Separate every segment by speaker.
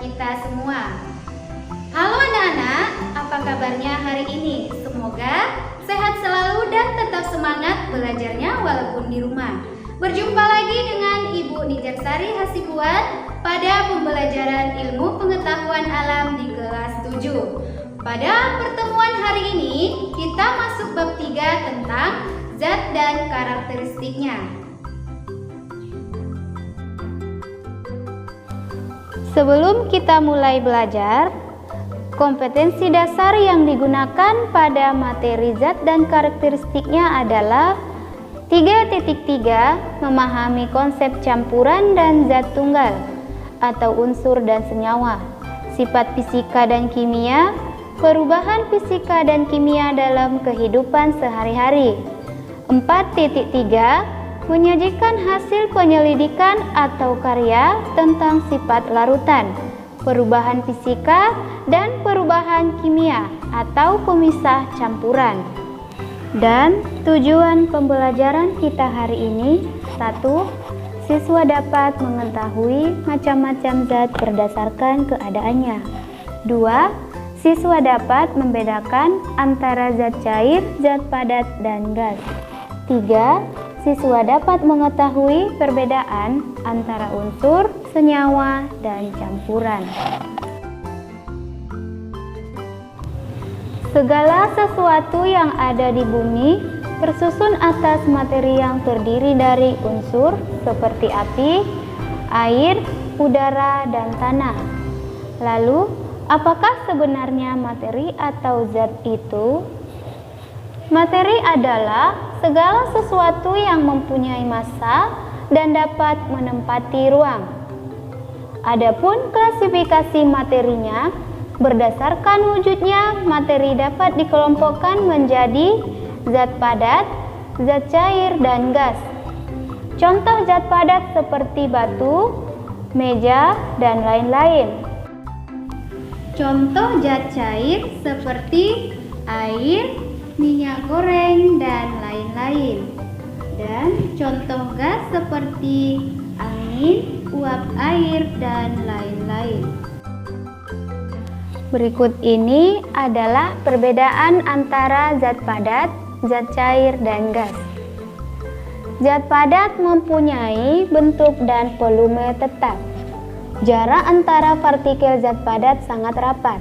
Speaker 1: kita semua. Halo anak-anak, apa kabarnya hari ini? Semoga sehat selalu dan tetap semangat belajarnya walaupun di rumah. Berjumpa lagi dengan Ibu Nijarsari Hasibuan pada pembelajaran ilmu pengetahuan alam di kelas 7. Pada pertemuan hari ini, kita masuk bab 3 tentang zat dan karakteristiknya. Sebelum kita mulai belajar, kompetensi dasar yang digunakan pada materi zat dan karakteristiknya adalah 3.3 memahami konsep campuran dan zat tunggal atau unsur dan senyawa, sifat fisika dan kimia, perubahan fisika dan kimia dalam kehidupan sehari-hari. 4.3 menyajikan hasil penyelidikan atau karya tentang sifat larutan, perubahan fisika, dan perubahan kimia atau pemisah campuran. Dan tujuan pembelajaran kita hari ini: 1. Siswa dapat mengetahui macam-macam zat berdasarkan keadaannya. 2. Siswa dapat membedakan antara zat cair, zat padat, dan gas. 3. Siswa dapat mengetahui perbedaan antara unsur, senyawa, dan campuran. Segala sesuatu yang ada di bumi tersusun atas materi yang terdiri dari unsur seperti api, air, udara, dan tanah. Lalu, apakah sebenarnya materi atau zat itu? Materi adalah segala sesuatu yang mempunyai massa dan dapat menempati ruang. Adapun klasifikasi materinya, berdasarkan wujudnya, materi dapat dikelompokkan menjadi zat padat, zat cair, dan gas. Contoh zat padat seperti batu, meja, dan lain-lain. Contoh zat cair seperti air, minyak goreng, dan lain-lain. Dan contoh gas seperti angin, uap air, dan lain-lain. Berikut ini adalah perbedaan antara zat padat, zat cair, dan gas. Zat padat mempunyai bentuk dan volume tetap. Jarak antara partikel zat padat sangat rapat,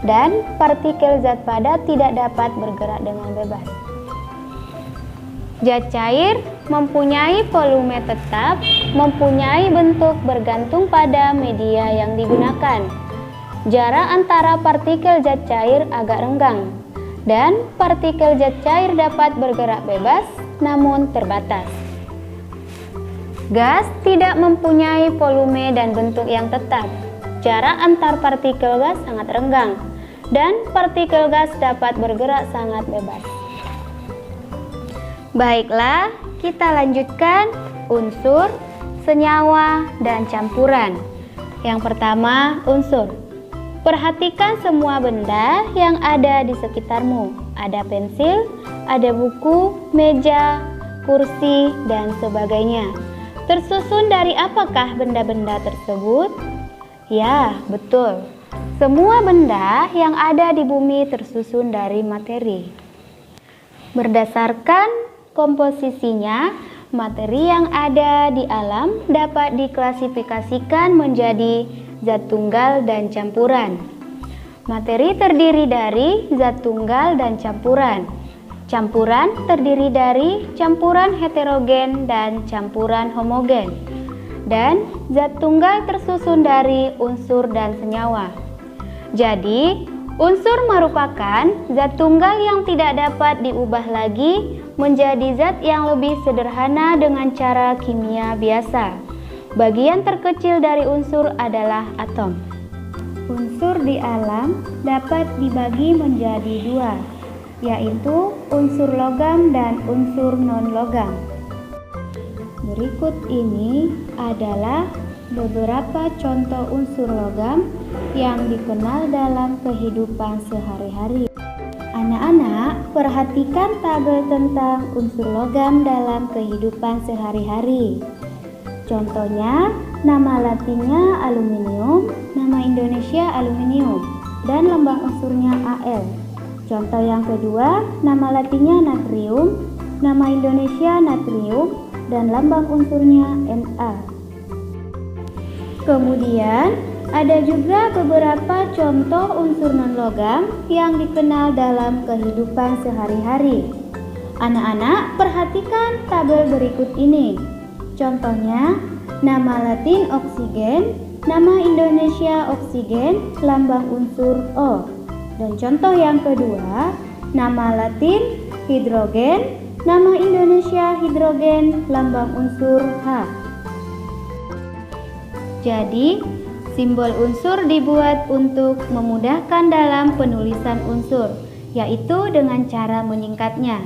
Speaker 1: dan partikel zat padat tidak dapat bergerak dengan bebas. Zat cair mempunyai volume tetap, mempunyai bentuk bergantung pada media yang digunakan. Jarak antara partikel zat cair agak renggang, dan partikel zat cair dapat bergerak bebas namun terbatas. Gas tidak mempunyai volume dan bentuk yang tetap. Jarak antar partikel gas sangat renggang, dan partikel gas dapat bergerak sangat bebas. Baiklah, kita lanjutkan unsur, senyawa, dan campuran. Yang pertama, unsur. Perhatikan semua benda yang ada di sekitarmu. Ada pensil, ada buku, meja, kursi, dan sebagainya. Tersusun dari apakah benda-benda tersebut? Ya, betul. Semua benda yang ada di bumi tersusun dari materi. Berdasarkan komposisinya, materi yang ada di alam dapat diklasifikasikan menjadi zat tunggal dan campuran. Materi terdiri dari zat tunggal dan campuran. Campuran terdiri dari campuran heterogen dan campuran homogen. Dan zat tunggal tersusun dari unsur dan senyawa. Jadi, unsur merupakan zat tunggal yang tidak dapat diubah lagi menjadi zat yang lebih sederhana dengan cara kimia biasa. Bagian terkecil dari unsur adalah atom. Unsur di alam dapat dibagi menjadi dua, yaitu unsur logam dan unsur non-logam. Berikut ini adalah beberapa contoh unsur logam yang dikenal dalam kehidupan sehari-hari. Anak-anak, perhatikan tabel tentang unsur logam dalam kehidupan sehari-hari. Contohnya, nama latinnya aluminium, nama Indonesia aluminium dan lambang unsurnya Al. Contoh yang kedua, nama latinnya natrium, nama Indonesia natrium, dan lambang unsurnya Na. Kemudian, ada juga beberapa contoh unsur non-logam yang dikenal dalam kehidupan sehari-hari. Anak-anak, perhatikan tabel berikut ini. Contohnya, nama Latin oksigen, nama Indonesia oksigen, lambang unsur O. Dan contoh yang kedua, nama Latin hidrogen, nama Indonesia hidrogen, lambang unsur H. Jadi, simbol unsur dibuat untuk memudahkan dalam penulisan unsur, yaitu dengan cara menyingkatnya.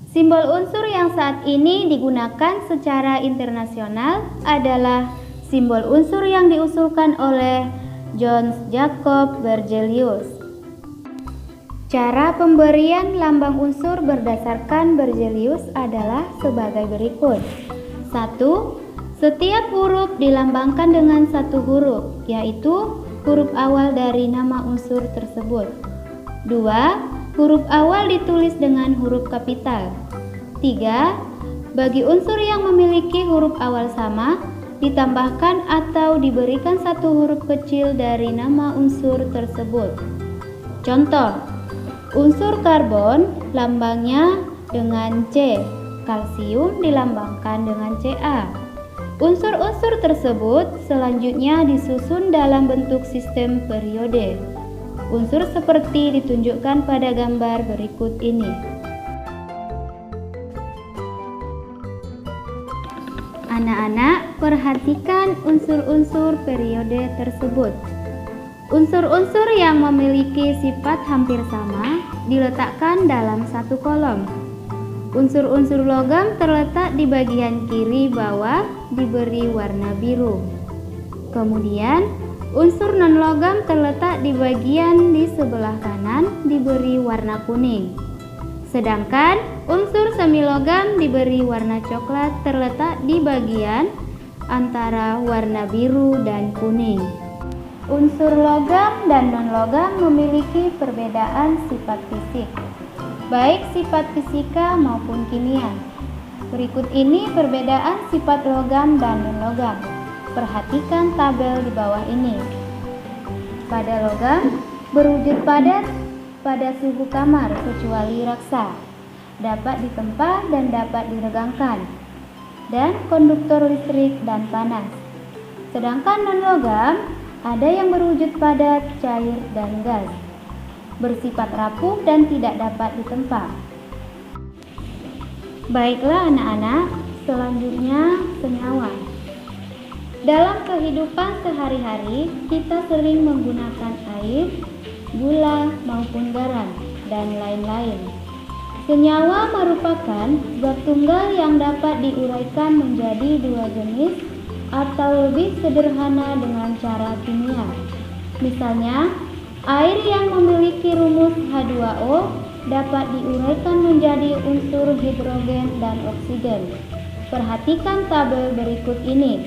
Speaker 1: Simbol unsur yang saat ini digunakan secara internasional adalah simbol unsur yang diusulkan oleh John Jacob Berzelius. Cara pemberian lambang unsur berdasarkan Berzelius adalah sebagai berikut. 1. Setiap huruf dilambangkan dengan satu huruf, yaitu huruf awal dari nama unsur tersebut. 2. Huruf awal ditulis dengan huruf kapital. 3. Bagi unsur yang memiliki huruf awal sama, ditambahkan atau diberikan satu huruf kecil dari nama unsur tersebut. Contoh, unsur karbon lambangnya dengan C, kalsium dilambangkan dengan Ca. Unsur-unsur tersebut selanjutnya disusun dalam bentuk sistem periode. Unsur seperti ditunjukkan pada gambar berikut ini. Anak-anak, perhatikan unsur-unsur periode tersebut. Unsur-unsur yang memiliki sifat hampir sama diletakkan dalam satu kolom. Unsur-unsur logam terletak di bagian kiri bawah diberi warna biru. Kemudian, unsur non-logam terletak di bagian di sebelah kanan diberi warna kuning. Sedangkan unsur semilogam diberi warna coklat terletak di bagian antara warna biru dan kuning. Unsur logam dan non-logam memiliki perbedaan sifat fisik, baik sifat fisika maupun kimia. Berikut ini perbedaan sifat logam dan non-logam. Perhatikan tabel di bawah ini. Pada logam, berwujud padat pada suhu kamar kecuali raksa, dapat ditempa dan dapat diregangkan, dan konduktor listrik dan panas. Sedangkan non-logam ada yang berwujud padat, cair, dan gas, bersifat rapuh dan tidak dapat ditempa. Baiklah anak-anak, selanjutnya senyawa. Dalam kehidupan sehari-hari, kita sering menggunakan air, gula, maupun garam, dan lain-lain. Senyawa merupakan zat tunggal yang dapat diuraikan menjadi dua jenis atau lebih sederhana dengan cara kimia. Misalnya, air yang memiliki rumus H2O dapat diuraikan menjadi unsur hidrogen dan oksigen. Perhatikan tabel berikut ini.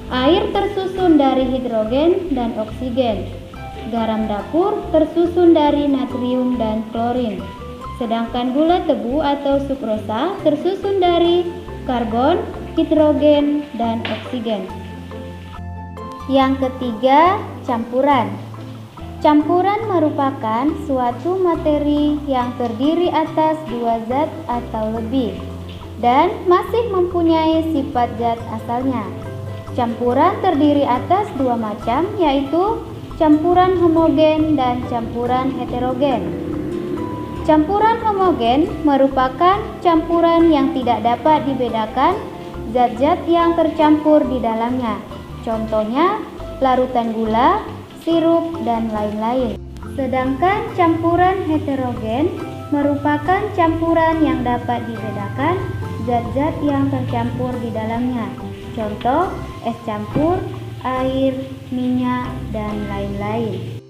Speaker 1: Air tersusun dari hidrogen dan oksigen. Garam dapur tersusun dari natrium dan klorin. Sedangkan gula tebu atau sukrosa tersusun dari karbon, hidrogen, dan oksigen. Yang ketiga, campuran. Campuran merupakan suatu materi yang terdiri atas dua zat atau lebih dan masih mempunyai sifat zat asalnya. Campuran terdiri atas dua macam, yaitu campuran homogen dan campuran heterogen. Campuran homogen merupakan campuran yang tidak dapat dibedakan zat-zat yang tercampur di dalamnya. Contohnya, larutan gula, sirup, dan lain-lain. Sedangkan campuran heterogen merupakan campuran yang dapat dibedakan zat-zat yang tercampur di dalamnya. Contoh, es campur, air, minyak, dan lain-lain.